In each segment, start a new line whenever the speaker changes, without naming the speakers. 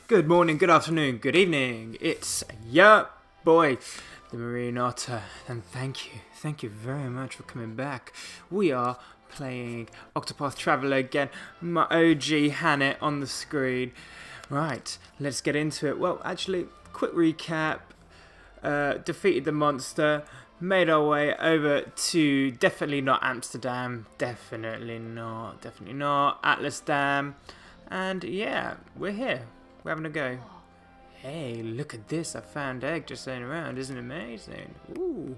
Good morning, good afternoon, good evening. It's your boy, the Marine Otter, and thank you very much for coming back. We are playing Octopath Traveler again. My OG Hannah on the screen. Right, let's get into it. Well, actually, quick recap. Defeated the monster. Made our way over to definitely not Amsterdam. Definitely not. Atlas Dam. And yeah, we're here. We're having a go. Hey, look at this. I found egg just laying around. Isn't it amazing? Ooh.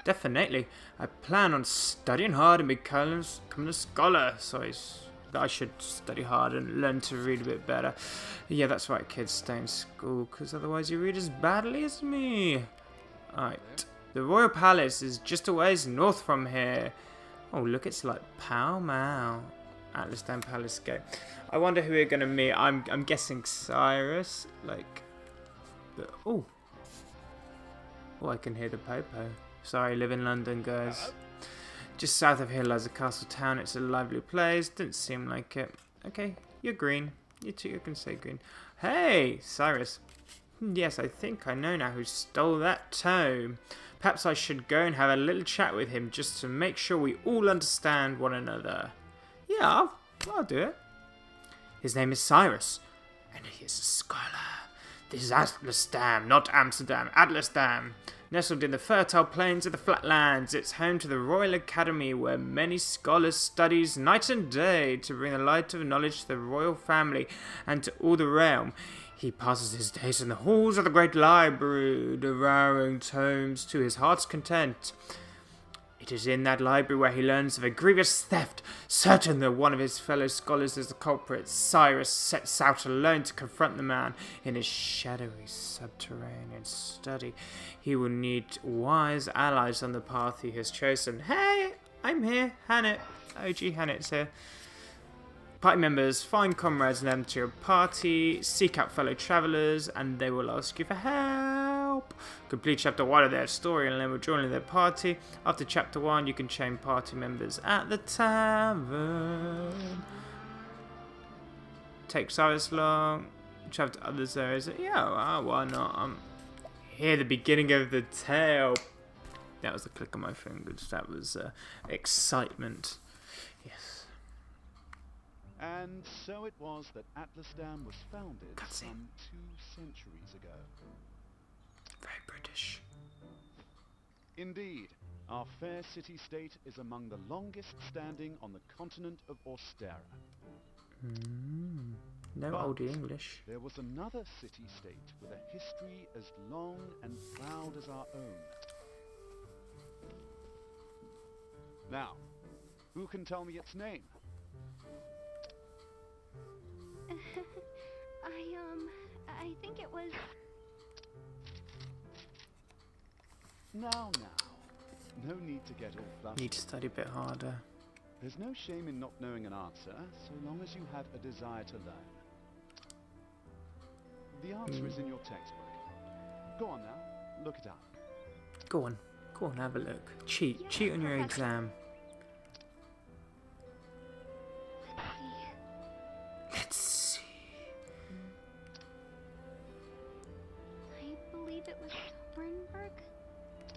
Definitely. I plan on studying hard and becoming a scholar. So I should study hard and learn to read a bit better. Yeah, that's right, kids. Stay in school, because otherwise you read as badly as me. Alright. The Royal Palace is just a ways north from here. Oh, look, it's like Pall Mall. Atlas Dam Palace Gate. I wonder who we're gonna meet. I'm guessing Cyrus. Oh, I can hear the popo. Sorry, I live in London, guys. Just south of here lies a castle town. It's a lively place. Didn't seem like it. Okay, you're green. You too. You can say green. Hey, Cyrus. Yes, I think I know now who stole that tome. Perhaps I should go and have a little chat with him just to make sure we all understand one another. Yeah, I'll do it. His name is Cyrus, and he is a scholar. This is Atlas Dam, not Amsterdam. Atlas Dam. Nestled in the fertile plains of the flatlands, it's home to the Royal Academy, where many scholars studies night and day to bring the light of knowledge to the royal family and to all the realm. He passes his days in the halls of the great library, devouring tomes to his heart's content. It is in that library where he learns of a grievous theft. Certain that one of his fellow scholars is the culprit, Cyrus sets out alone to confront the man in his shadowy subterranean study. He will need wise allies on the path he has chosen. Hey, I'm here, Hannah. OG Hannah's here. Party members, find comrades and enter your party, seek out fellow travellers, and they will ask you for help. Complete chapter 1 of their story and then will join their party. After chapter 1, you can chain party members at the tavern. Take Cyrus along, travel to other areas. Yeah, why not? Hear the beginning of the tale. That was the click of my fingers. That was excitement. Yes.
And so it was that Atlas Dam was founded some 2 centuries ago.
Very British.
Indeed, our fair city-state is among the longest standing on the continent of Austera.
No
But
old English.
there was another city-state with a history as long and proud as our own. Now, who can tell me its name?
I think it was...
Now. No need to get all flustered.
Need to study a bit harder.
There's no shame in not knowing an answer, so long as you have a desire to learn. The answer is in your textbook. Go on now, look it up.
Go on, have a look. Cheat on your exam. Let's see.
I believe it was Hornburg.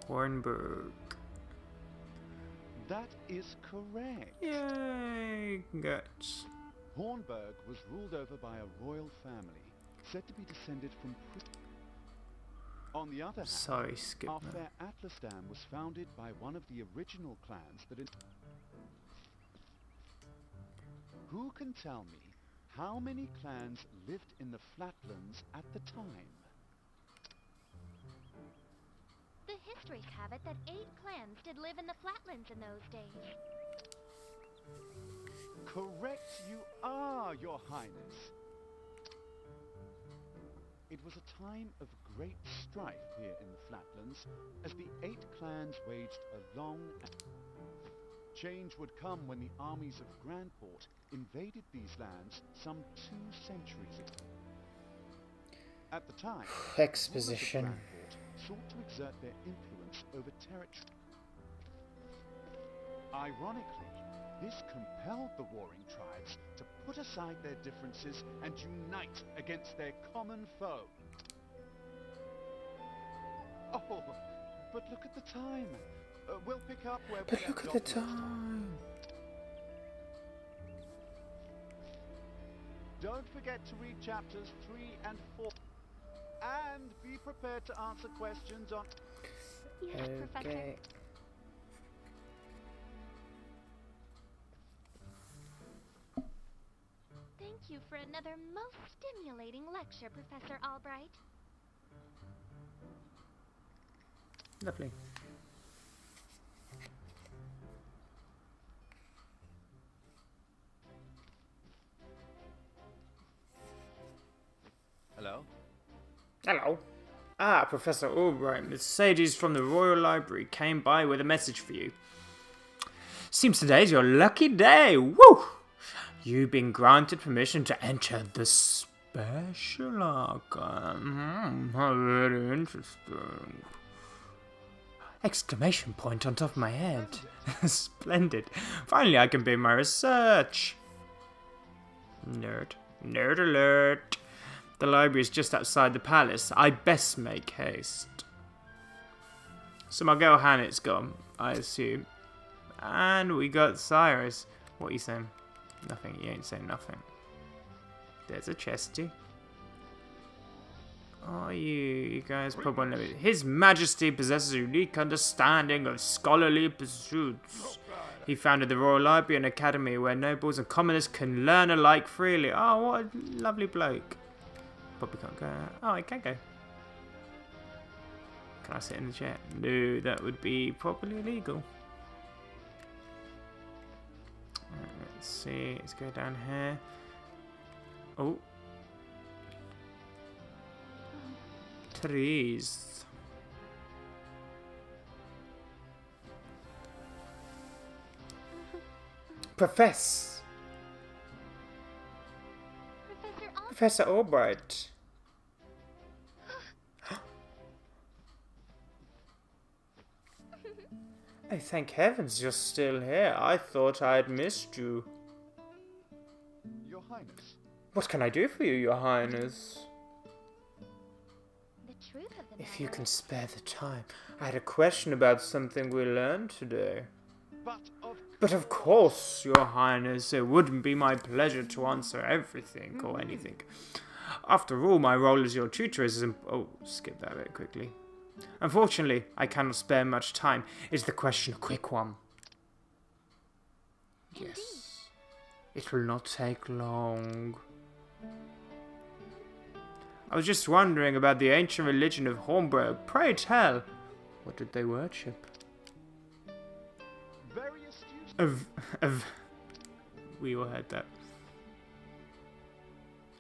Hornburg.
That is correct.
Yay! Congrats.
Hornburg was ruled over by a royal family, said to be descended from... On the other hand,
Sorry, skip
our
that.
fair Atlas Dam was founded by one of the original clans that... Who can tell me how many clans lived in the flatlands at the time?
The histories have it that 8 clans did live in the flatlands in those days.
Correct you are, your highness. It was a time of great strife here in the flatlands, as the 8 clans waged a long... Change would come when the armies of Grandport invaded these lands some 2 centuries ago. At the time,
Exposition.
rulers of Grandport sought to exert their influence over territory. Ironically, this compelled the warring tribes to put aside their differences and unite against their common foe. Oh, but look at the time. We'll pick up where
But
we
look at
left
the
off next time.
time.
Don't forget to read chapters 3 and 4. And be prepared to answer questions on...
Yes, Professor.
Okay.
Thank you for another most stimulating lecture, Professor Albright.
Lovely.
Hello?
Hello. Ah, Professor Albright, Miss Sadie's from the Royal Library came by with a message for you. Seems today's your lucky day. Woo! You've been granted permission to enter the special archive. How very interesting. Exclamation point on top of my head. Splendid. Finally I can begin my research. Nerd. Nerd alert. The library is just outside the palace. I best make haste. So my girl Hannah's gone, I assume. And we got Cyrus. What are you saying? Nothing. You ain't saying nothing. There's a chesty. Oh, you guys probably won't know it. His Majesty possesses a unique understanding of scholarly pursuits. He founded the Royal Library, an academy where nobles and commoners can learn alike freely. Oh, what a lovely bloke. Probably can't go. Oh, I can go. Can I sit in the chair? No, that would be probably illegal. Let's see. Let's go down here. Oh. Trees. Professor Albright. Oh, thank heavens you're still here. I thought I'd missed you.
Your Highness.
What can I do for you, Your Highness?
The truth of the
If you
matter-
can spare the time, I had a question about something we learned today. But of course, Your Highness, it wouldn't be my pleasure to answer everything or anything. After all, my role as your tutor is... Oh, skip that bit quickly. Unfortunately, I cannot spare much time. Is the question a quick one? Yes. It will not take long. I was just wondering about the ancient religion of Hornburg. Pray tell, what did they worship?
Very astute.
We all heard that.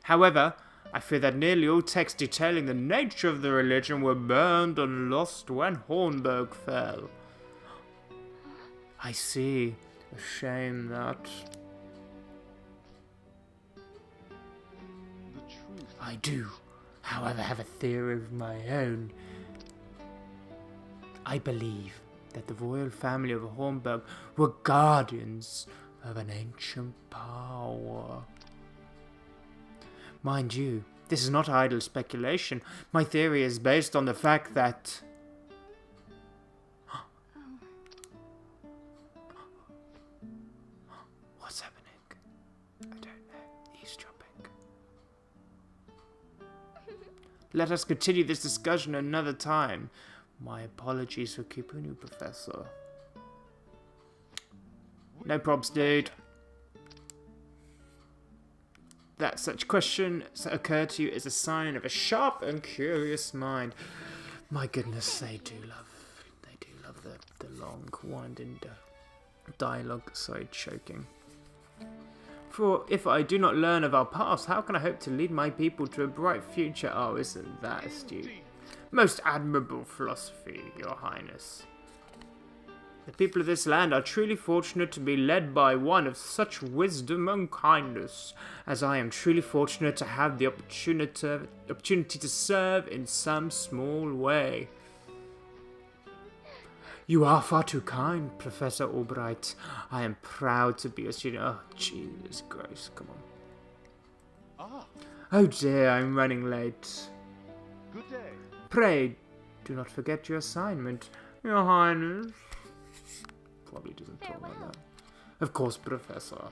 However, I fear that nearly all texts detailing the nature of the religion were burned and lost when Hornburg fell. I see. A shame that...
The truth.
I do, however, have a theory of my own. I believe that the royal family of Hornburg were guardians of an ancient power. Mind you, this is not idle speculation. My theory is based on the fact that... What's happening? I don't know. Eavesdropping. Let us continue this discussion another time. My apologies for keeping you, Professor. No probs, dude. That such questions occur to you is a sign of a sharp and curious mind. My goodness, they do love the long, winding dialogue. Sorry, choking. For if I do not learn of our past, how can I hope to lead my people to a bright future? Oh, isn't that astute? Most admirable philosophy, Your Highness. The people of this land are truly fortunate to be led by one of such wisdom and kindness, as I am truly fortunate to have the opportunity to serve in some small way. You are far too kind, Professor Albright. I am proud to be a student. Oh, Jesus Christ, come on.
Ah,
Oh dear, I'm running late.
good day.
Pray, do not forget your assignment, Your Highness. Probably doesn't talk like
Farewell.
that. Of course, Professor.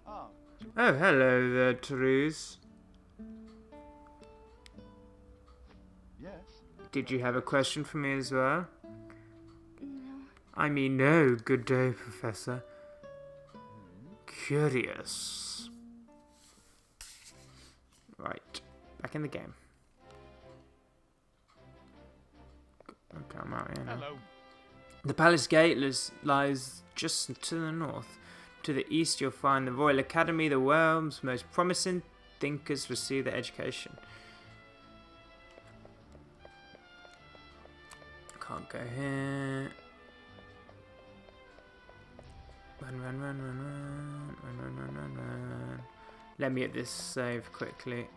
Ah,
Oh, hello there, Therese.
yes.
Did you have a question for me as well?
No.
I mean, no. Good day, Professor. Curious. Right. Back in the game. Okay, I'm out here now.
Hello.
The palace gate lies just to the north. To the east, you'll find the Royal Academy. The world's most promising thinkers receive their education. Can't go here. Run, run, run, run, run, run, run, run, run, run. Let me get this save quickly.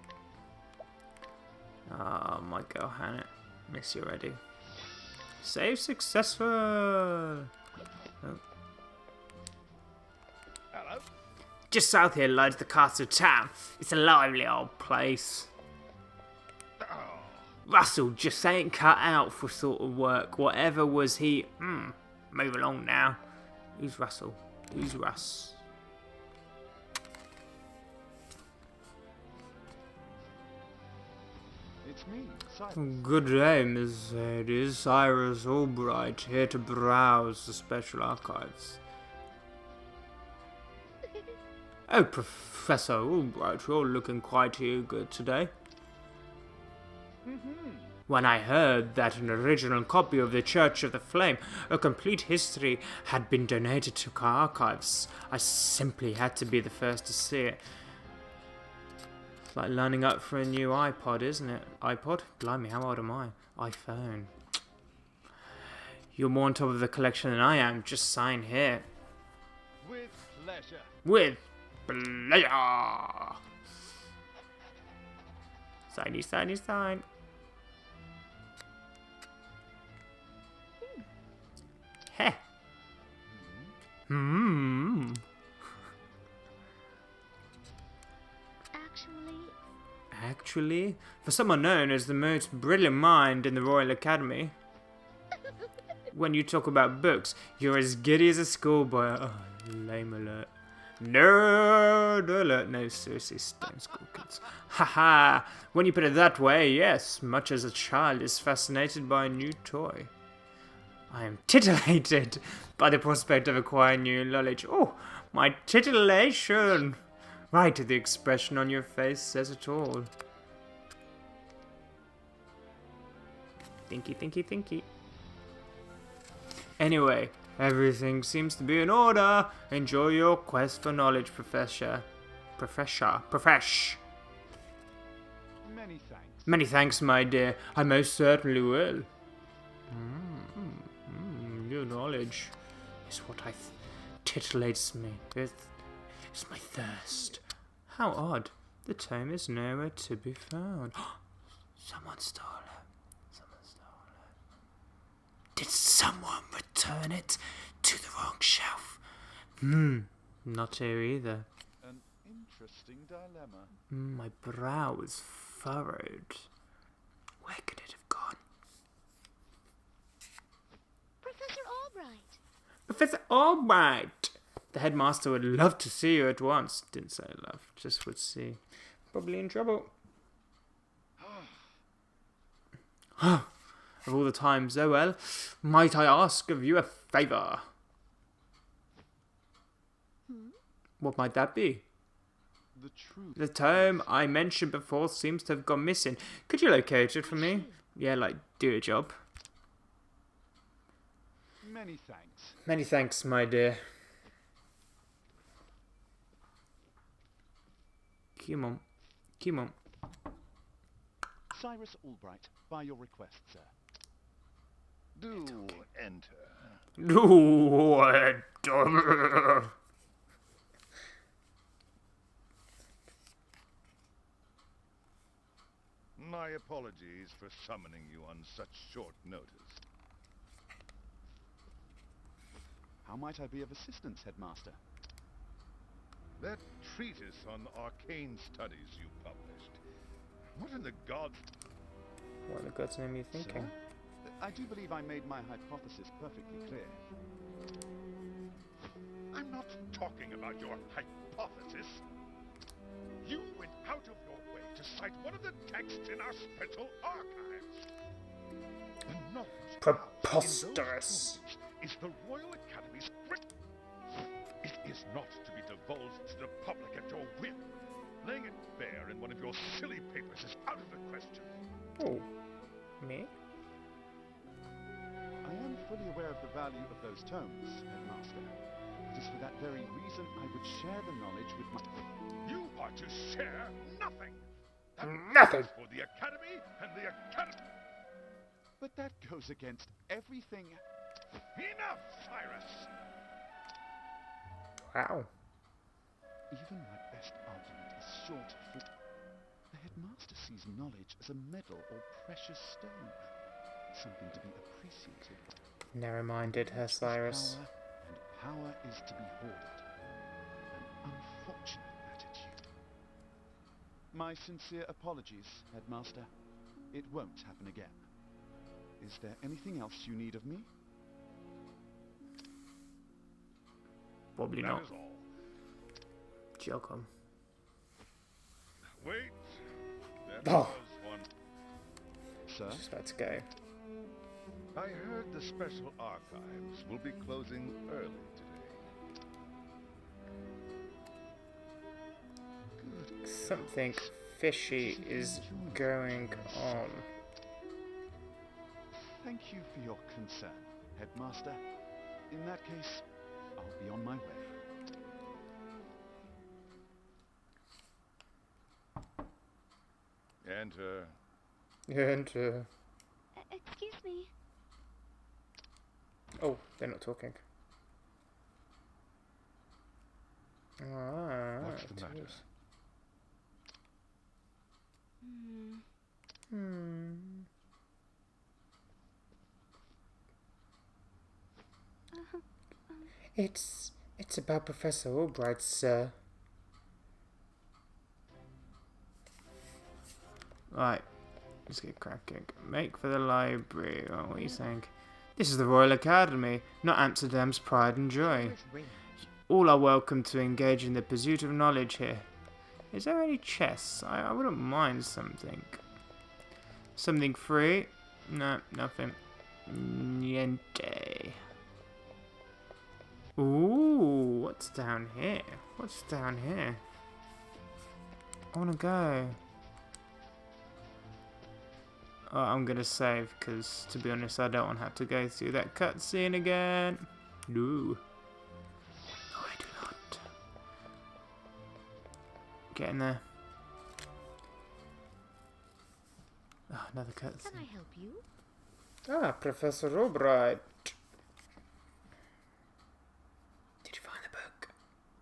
Oh, my girl, Hannah. Miss you already. Save successful! Oh.
Hello.
Just south here lies the castle town. It's a lively old place.
Oh,
Russell just ain't cut out for sort of work. Whatever was he... move along now. Who's Russell? Who's Russ?
it's me, Cyrus.
Good day, Miss Hades. Cyrus Albright, here to browse the special archives. Oh, Professor Albright, you're looking quite eager today. When I heard that an original copy of the Church of the Flame, a complete history, had been donated to our archives, I simply had to be the first to see it. It's like lining up for a new iPod, isn't it? iPod? Blimey, how old am I? iPhone. You're more on top of the collection than I am. Just sign here.
With pleasure.
With pleasure. Signy, signy, sign. Heh. Hmm. Actually, for someone known as the most brilliant mind in the Royal Academy, when you talk about books, you're as giddy as a schoolboy. Oh, lame alert. Nerd alert. No, seriously, don't school kids. Haha. When you put it that way, yes, much as a child is fascinated by a new toy. I am titillated by the prospect of acquiring new knowledge. Oh, my titillation! Right, the expression on your face says it all. Thinky, thinky, thinky. Anyway, everything seems to be in order. Enjoy your quest for knowledge, Professor. Profesh.
Many thanks.
Many thanks, my dear. I most certainly will. New knowledge is what titillates me. It's my thirst. How odd. The tome is nowhere to be found. Someone stole it. Someone stole it. Did someone return it to the wrong shelf? Not here either.
An interesting dilemma.
My brow is furrowed. Where could it have gone?
Professor Albright.
Professor Albright! The headmaster would love to see you at once. Didn't say love, just would see. Probably in trouble. Of all the times, oh well, might I ask of you a favour? What might that be?
The truth.
The tome I mentioned before seems to have gone missing. Could you locate it for me? Yeah, like, do a job.
Many thanks.
Many thanks, my dear. Come on. Come on.
Cyrus Albright, by your request, sir.
Do enter. My apologies for summoning you on such short notice.
How might I be of assistance, Headmaster?
That treatise on arcane studies you published. What in the gods...
What in the God's name are you thinking?
Sir? I do believe I made my hypothesis perfectly clear.
I'm not talking about your hypothesis. You went out of your way to cite one of the texts in our special archives. The knowledge
Preposterous.
is the Royal Academy's writ. It is not to be divulged to the public at your whim. Laying it bare in one of your silly papers is out of the question.
Oh, me?
I am fully aware of the value of those tomes, Headmaster. It is for that very reason I would share the knowledge with my...
You are to share nothing. That
Nothing.
is for the Academy and the Academy.
But that goes against everything...
Enough, Cyrus!
Wow.
Even my best argument is short of... The Headmaster sees knowledge as a medal or precious stone. Something to be appreciated.
Narrow-minded, her Cyrus.
Power, and power is to be hoarded. An unfortunate attitude. My sincere apologies, Headmaster. It won't happen again. Is there anything else you need of me?
Probably
That
not.
is all.
Jocom.
Wait. There
Oh.
was one.
Sir?
Just about to go.
I heard the special archives will be closing early today.
Something fishy is going on.
Thank you for your concern, Headmaster. In that case, I'll be on my way.
Enter.
And,
Excuse me.
oh, they're not talking. Ah,
What's the matter?
jeez.
Hmm.
Hmm. It's about Professor Albright, sir. Right, let's get cracking. Make for the library. Oh, what are you saying? This is the Royal Academy, not Amsterdam's pride and joy. All are welcome to engage in the pursuit of knowledge here. Is there any chess? I wouldn't mind something. Something free? No, nothing. Niente. Ooh, what's down here? What's down here? I wanna go. Oh, I'm gonna save, because to be honest, I don't want to have to go through that cutscene again. No. No, I do not. Get in there. Oh, another cutscene.
Can I help you?
Ah, Professor Albright. Did you find the book?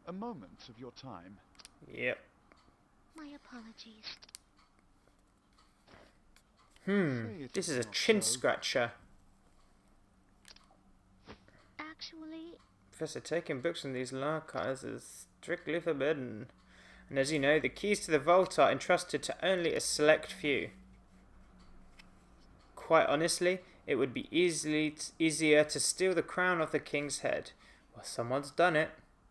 A moment of your time.
Yep.
My apologies.
This is a chin scratcher.
Actually,
Professor, taking books from these archives is strictly forbidden. And as you know, the keys to the vault are entrusted to only a select few. Quite honestly, it would be easier to steal the crown off the king's head. Well, someone's done it.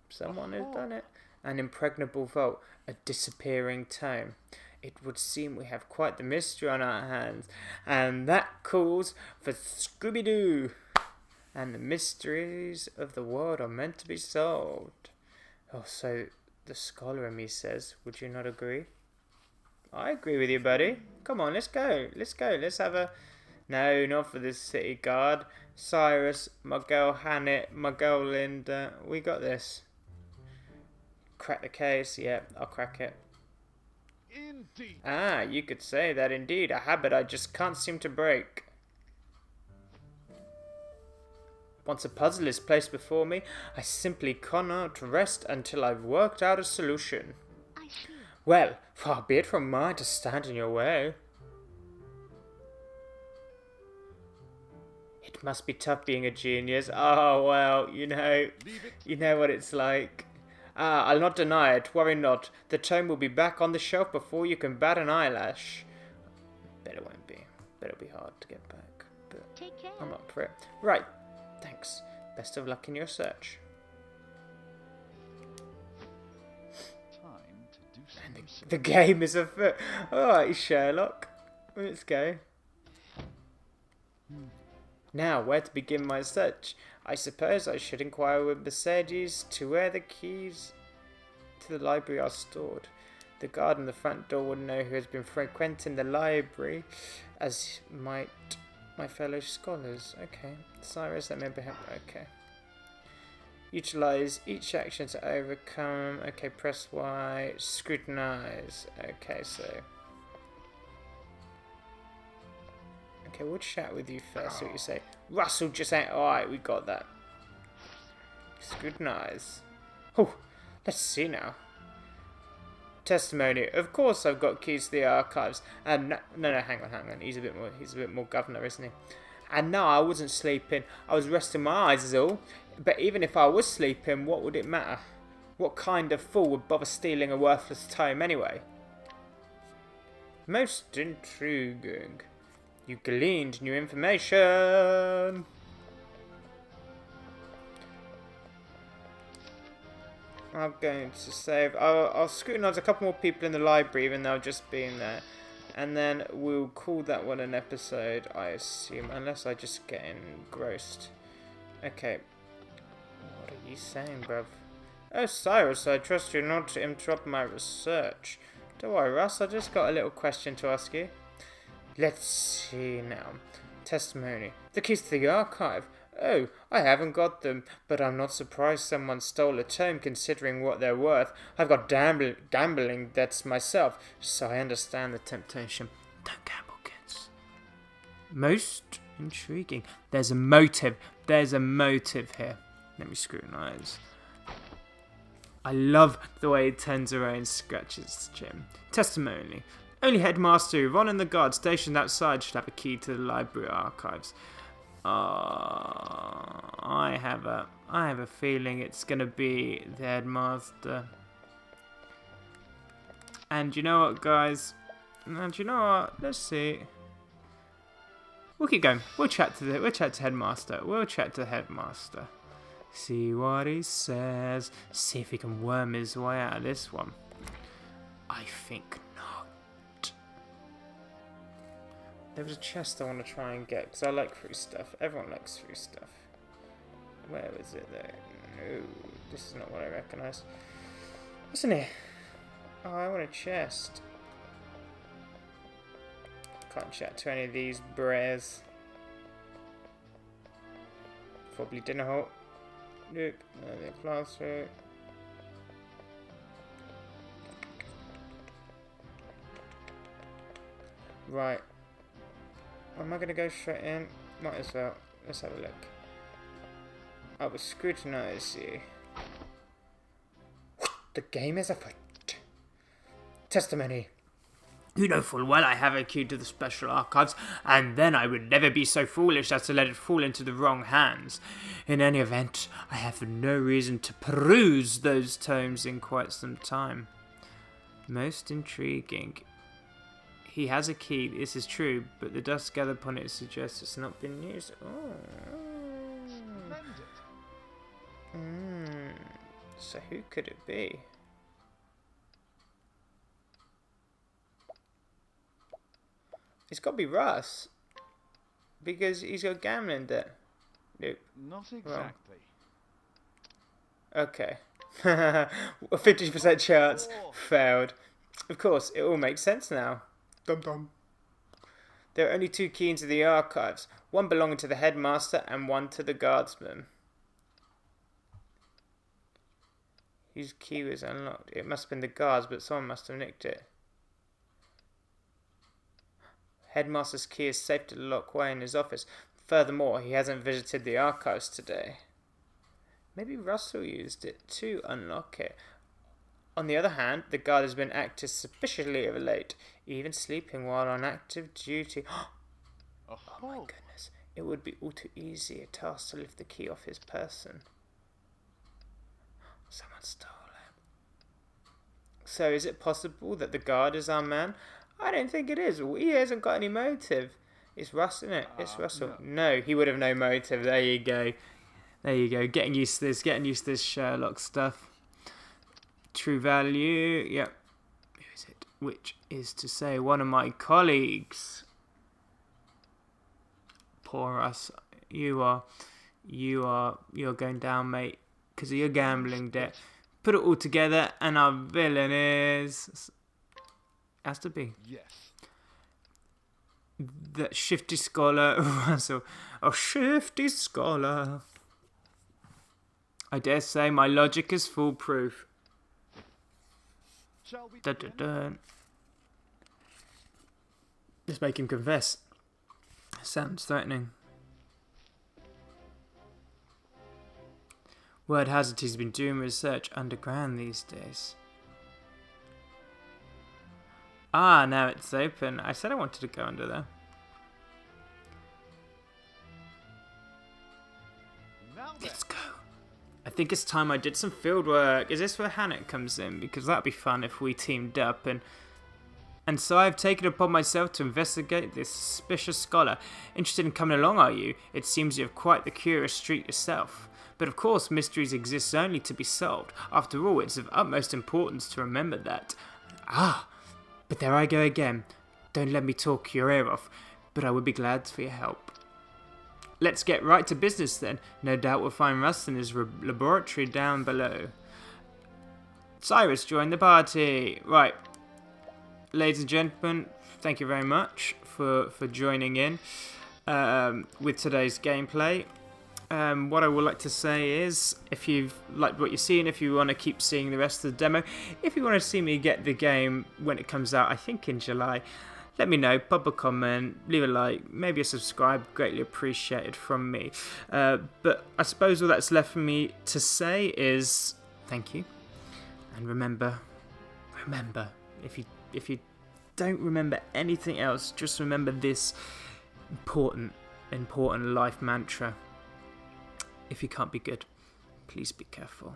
Someone has done it. An impregnable vault, a disappearing tome. It would seem we have quite the mystery on our hands, and that calls for Scooby-Doo. And the mysteries of the world are meant to be solved. Oh, so the scholar in me says, would you not agree? I agree with you, buddy. Come on, let's go. Let's go. Let's have a... No, not for this city guard. Cyrus, my girl Hannah, my girl Linda. We got this. Crack the case. Yeah, I'll crack it.
Indeed.
Ah, you could say that indeed. A habit I just can't seem to break. Once a puzzle is placed before me, I simply cannot rest until I've worked out a solution.
I see.
Well, far be it from mine to stand in your way. Must be tough being a genius. Oh, well,
Leave it.
you know what it's like. Ah, I'll not deny it. Worry not. The tome will be back on the shelf before you can bat an eyelash. Bet it won't be. Bet it'll be hard to get back. But
Take care.
I'm up for it. Right. Thanks. Best of luck in your search.
Time to do some research.
The game is afoot. Alright, Sherlock. Let's go. Now, where to begin my search? I suppose I should inquire with Mercedes to where the keys to the library are stored. The guard on the front door would know who has been frequenting the library, as might my fellow scholars. Okay. Cyrus, let me help. Okay. Utilize each action to overcome. Okay, press Y. Scrutinize. Okay, so. Okay, we'll chat with you first, see what you say. Russell just ain't alright, we got that. Scrutinize. Oh, let's see now. Testimony. Of course I've got keys to the archives. And no, hang on. He's a bit more governor, isn't he? And no, I wasn't sleeping. I was resting my eyes is all. But even if I was sleeping, what would it matter? What kind of fool would bother stealing a worthless tome anyway? Most intriguing. You gleaned new information. I'm going to save. I'll scrutinise a couple more people in the library, even though I've just been there. And then we'll call that one an episode, I assume. Unless I just get engrossed. Okay. What are you saying, bruv? Oh, Cyrus, I trust you not to interrupt my research. Don't worry, Russ. I just got a little question to ask you. Let's see now. Testimony. The keys to the archive. Oh, I haven't got them, but I'm not surprised someone stole a tome considering what they're worth. I've got gambling debts myself, so I understand the temptation. Don't gamble, kids. Most intriguing. There's a motive. There's a motive here. Let me scrutinise. I love the way he turns around and scratches Jim. Testimony. Only Headmaster Yvonne and the guard stationed outside should have a key to the library archives. I have a feeling it's gonna be the Headmaster. And you know what, guys? And you know what? Let's see. We'll keep going. We'll chat to Headmaster. We'll chat to the Headmaster. See what he says. See if he can worm his way out of this one. I think not. There was a chest I want to try and get, because I like free stuff. Everyone likes free stuff. Where is it though? No, this is not what I recognise. What's in here? Oh, I want a chest. Can't chat to any of these brares. Probably dinner hall. Nope, no, classroom. Right. Am I going to go straight in? Might as well. Let's have a look. I will scrutinise you. The game is afoot. Testimony. You know full well I have a key to the special archives, and then I would never be so foolish as to let it fall into the wrong hands. In any event, I have no reason to peruse those tomes in quite some time. Most intriguing. He has a key, this is true, but the dust gathered upon it suggests it's not been used. So who could it be? It's got to be Russ, because he's got gambling debt. Nope.
Not exactly.
Okay. A 50% chance. Failed. Of course, it all makes sense now. Dum dum. There are only two keys to the archives, one belonging to the headmaster and one to the guardsman. Whose key was unlocked? It must have been the guards, but someone must have nicked it. Headmaster's key is safe to lock away in his office. Furthermore, he hasn't visited the archives today. Maybe Russell used it to unlock it. On the other hand, the guard has been acting suspiciously of late, even sleeping while on active duty. Oh my goodness. it would be all too easy a task to lift the key off his person. Someone stole it. So is it possible that the guard is our man? I don't think it is. He hasn't got any motive. It's Russ, isn't it? It's Russell. No, he would have no motive. There you go. There you go. Getting used to this Sherlock stuff. True value. Yep. Who is it? Which is to say one of my colleagues. Poor Russ. You're going down, mate, because of your gambling debt. Put it all together, and our villain has to be.
Yes.
That shifty scholar, Russell. A shifty scholar. I dare say my logic is foolproof.
Shall we
Dun,
begin?
dun, dun. Let's make him confess. Sounds threatening. Word has it he's been doing research underground these days. Ah, now it's open. I said I wanted to go under there.
Now then.
Let's go. I think it's time I did some field work. Is this where Hannock comes in? Because that'd be fun if we teamed up. And so I've taken it upon myself to investigate this suspicious scholar. Interested in coming along, are you? It seems you have quite the curious streak yourself. But of course, mysteries exist only to be solved. After all, it's of utmost importance to remember that. Ah, but there I go again. Don't let me talk your ear off, but I would be glad for your help. Let's get right to business then. No doubt we'll find Russ in his laboratory down below. Cyrus joined the party. Right. Ladies and gentlemen, thank you very much for joining in with today's gameplay. What I would like to say is, if you've liked what you're seeing, if you want to keep seeing the rest of the demo, if you want to see me get the game when it comes out, I think in July, let me know, pop a comment, leave a like, maybe a subscribe, greatly appreciated from me. But I suppose all that's left for me to say is thank you, and remember, if you don't remember anything else, just remember this important life mantra. If you can't be good, please be careful.